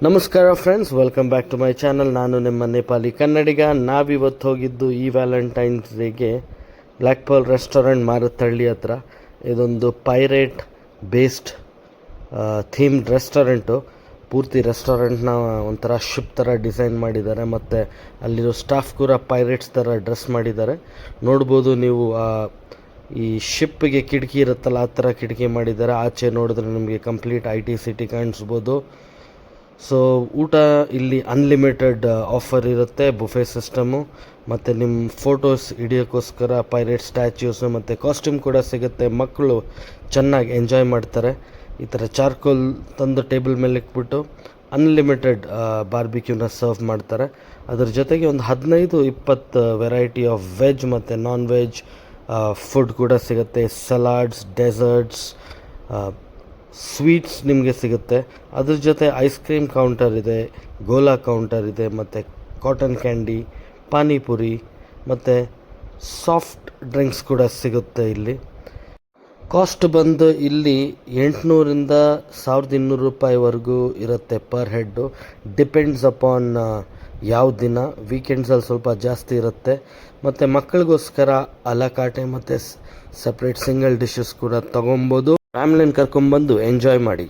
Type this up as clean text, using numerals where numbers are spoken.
ನಮಸ್ಕಾರ friends, welcome back to my channel. ನಾನು ನಿಮ್ಮ ನೇಪಾಲಿ ಕನ್ನಡಿಗ. ನಾವಿವತ್ತು ಹೋಗಿದ್ದು ಈ ವ್ಯಾಲೆಂಟೈನ್ಸ್ ಡೇಗೆ ಬ್ಲ್ಯಾಕ್ ಪರ್ಲ್ ರೆಸ್ಟೋರೆಂಟ್ ಮಾರುತ್ತಹಳ್ಳಿ ಹತ್ರ. ಇದೊಂದು ಪೈರೇಟ್ ಬೇಸ್ಡ್ ಥೀಮ್ಡ್ ರೆಸ್ಟೋರೆಂಟು. ಪೂರ್ತಿ ರೆಸ್ಟೋರೆಂಟ್ನ ಒಂಥರ ಶಿಪ್ ಥರ ಡಿಸೈನ್ ಮಾಡಿದ್ದಾರೆ, ಮತ್ತು ಅಲ್ಲಿರೋ ಸ್ಟಾಫ್ ಕೂಡ ಪೈರೇಟ್ಸ್ ಥರ ಡ್ರೆಸ್ ಮಾಡಿದ್ದಾರೆ. ನೋಡ್ಬೋದು ನೀವು, ಈ ಶಿಪ್ಪಿಗೆ ಕಿಟಕಿ ಇರುತ್ತಲ್ಲ, ಆ ಥರ ಕಿಟಕಿ ಮಾಡಿದ್ದಾರೆ. ಆಚೆ ನೋಡಿದ್ರೆ ನಿಮಗೆ ಕಂಪ್ಲೀಟ್ IT ಸಿಟಿ ಕಾಣಿಸ್ಬೋದು. ಸೊ ಊಟ ಇಲ್ಲಿ ಅನ್ಲಿಮಿಟೆಡ್ ಆಫರ್ ಇರುತ್ತೆ, ಬುಫೆ ಸಿಸ್ಟಮು, ಮತ್ತು ನಿಮ್ಮ ಫೋಟೋಸ್ ಹಿಡಿಯೋಕ್ಕೋಸ್ಕರ ಪೈರೇಟ್ ಸ್ಟ್ಯಾಚ್ಯೂಸು ಮತ್ತು ಕಾಸ್ಟ್ಯೂಮ್ ಕೂಡ ಸಿಗುತ್ತೆ. ಮಕ್ಕಳು ಚೆನ್ನಾಗಿ ಎಂಜಾಯ್ ಮಾಡ್ತಾರೆ. ಈ ಥರ ಚಾರ್ಕೋಲ್ ತಂದು ಟೇಬಲ್ ಮೇಲೆ ಇಟ್ಬಿಟ್ಟು ಅನ್ಲಿಮಿಟೆಡ್ ಬಾರ್ಬಿಕ್ಯೂನ ಸರ್ವ್ ಮಾಡ್ತಾರೆ. ಅದ್ರ ಜೊತೆಗೆ ಒಂದು 15-20 ವೆರೈಟಿ ಆಫ್ ವೆಜ್ ಮತ್ತು ನಾನ್ ವೆಜ್ ಫುಡ್ ಕೂಡ ಸಿಗುತ್ತೆ. ಸಲಾಡ್ಸ್, ಡೆಸರ್ಟ್ಸ್, ಸ್ವೀಟ್ಸ್ ನಿಮಗೆ ಸಿಗುತ್ತೆ. ಅದ್ರ ಜೊತೆ ಐಸ್ ಕ್ರೀಮ್ ಕೌಂಟರ್ ಇದೆ, ಗೋಲಾ ಕೌಂಟರ್ ಇದೆ, ಮತ್ತು ಕಾಟನ್ ಕ್ಯಾಂಡಿ, ಪಾನಿಪುರಿ ಮತ್ತು ಸಾಫ್ಟ್ ಡ್ರಿಂಕ್ಸ್ ಕೂಡ ಸಿಗುತ್ತೆ ಇಲ್ಲಿ. ಕಾಸ್ಟ್ ಬಂದು ಇಲ್ಲಿ 800ರಿಂದ 1200 ರೂಪಾಯಿವರೆಗೂ ಇರುತ್ತೆ ಪರ್ ಹೆಡ್ಡು. ಡಿಪೆಂಡ್ಸ್ ಅಪಾನ್ ಯಾವ ದಿನ. ವೀಕೆಂಡ್ಸಲ್ಲಿ ಸ್ವಲ್ಪ ಜಾಸ್ತಿ ಇರುತ್ತೆ. ಮತ್ತು ಮಕ್ಕಳಿಗೋಸ್ಕರ ಅಲಕಾಟೆ ಮತ್ತು ಸಪ್ರೇಟ್ ಸಿಂಗಲ್ ಡಿಶಸ್ ಕೂಡ ತೊಗೊಬೋದು. ಫ್ಯಾಮಿಲಿನ ಕರ್ಕೊಂಬಂದು ಎಂಜಾಯ್ ಮಾಡಿ.